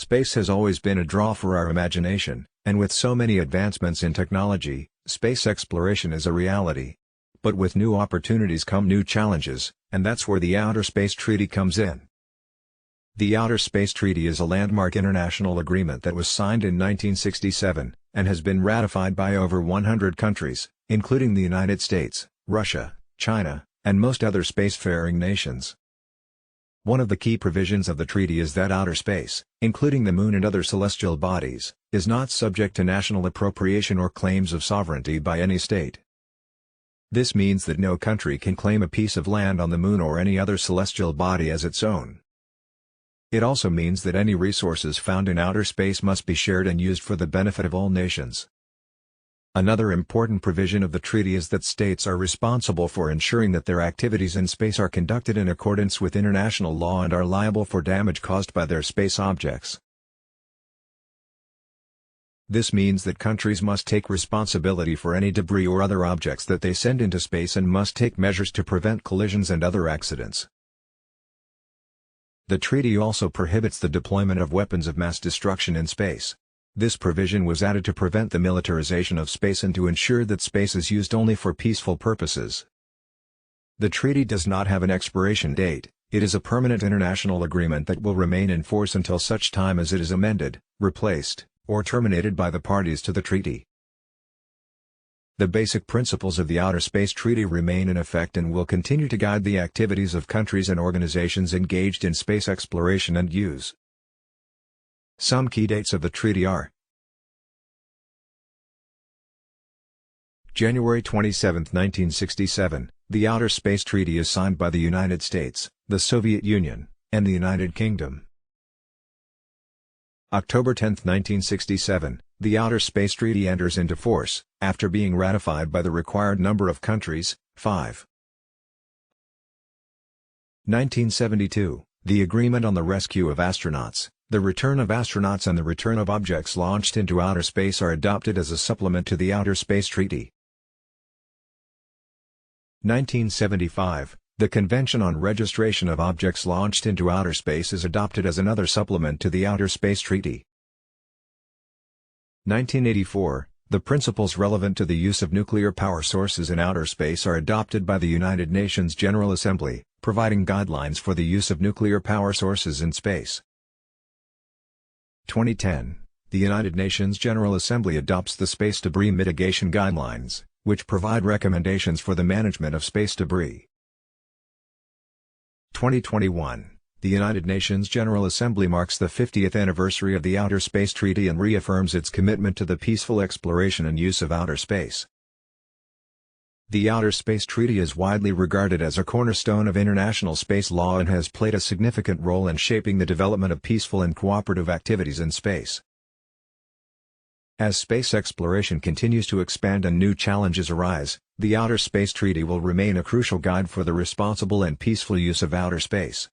Space has always been a draw for our imagination, and with so many advancements in technology, space exploration is a reality. But with new opportunities come new challenges, and that's where the Outer Space Treaty comes in. The Outer Space Treaty is a landmark international agreement that was signed in 1967, and has been ratified by over 100 countries, including the United States, Russia, China, and most other spacefaring nations. One of the key provisions of the treaty is that outer space, including the Moon and other celestial bodies, is not subject to national appropriation or claims of sovereignty by any state. This means that no country can claim a piece of land on the Moon or any other celestial body as its own. It also means that any resources found in outer space must be shared and used for the benefit of all nations. Another important provision of the treaty is that states are responsible for ensuring that their activities in space are conducted in accordance with international law and are liable for damage caused by their space objects. This means that countries must take responsibility for any debris or other objects that they send into space and must take measures to prevent collisions and other accidents. The treaty also prohibits the deployment of weapons of mass destruction in space. This provision was added to prevent the militarization of space and to ensure that space is used only for peaceful purposes. The treaty does not have an expiration date. It is a permanent international agreement that will remain in force until such time as it is amended, replaced, or terminated by the parties to the treaty. The basic principles of the Outer Space Treaty remain in effect and will continue to guide the activities of countries and organizations engaged in space exploration and use. Some key dates of the treaty are: January 27, 1967, the Outer Space Treaty is signed by the United States, the Soviet Union, and the United Kingdom. October 10, 1967, the Outer Space Treaty enters into force, after being ratified by the required number of countries, 5. 1972, the Agreement on the Rescue of Astronauts, the Return of Astronauts and the Return of Objects Launched into Outer Space are adopted as a supplement to the Outer Space Treaty. 1975, the Convention on Registration of Objects Launched into Outer Space is adopted as another supplement to the Outer Space Treaty. 1984, the principles relevant to the use of nuclear power sources in outer space are adopted by the United Nations General Assembly, providing guidelines for the use of nuclear power sources in space. 2010, the United Nations General Assembly adopts the Space Debris Mitigation Guidelines, which provide recommendations for the management of space debris. 2021, the United Nations General Assembly marks the 50th anniversary of the Outer Space Treaty and reaffirms its commitment to the peaceful exploration and use of outer space. The Outer Space Treaty is widely regarded as a cornerstone of international space law and has played a significant role in shaping the development of peaceful and cooperative activities in space. As space exploration continues to expand and new challenges arise, the Outer Space Treaty will remain a crucial guide for the responsible and peaceful use of outer space.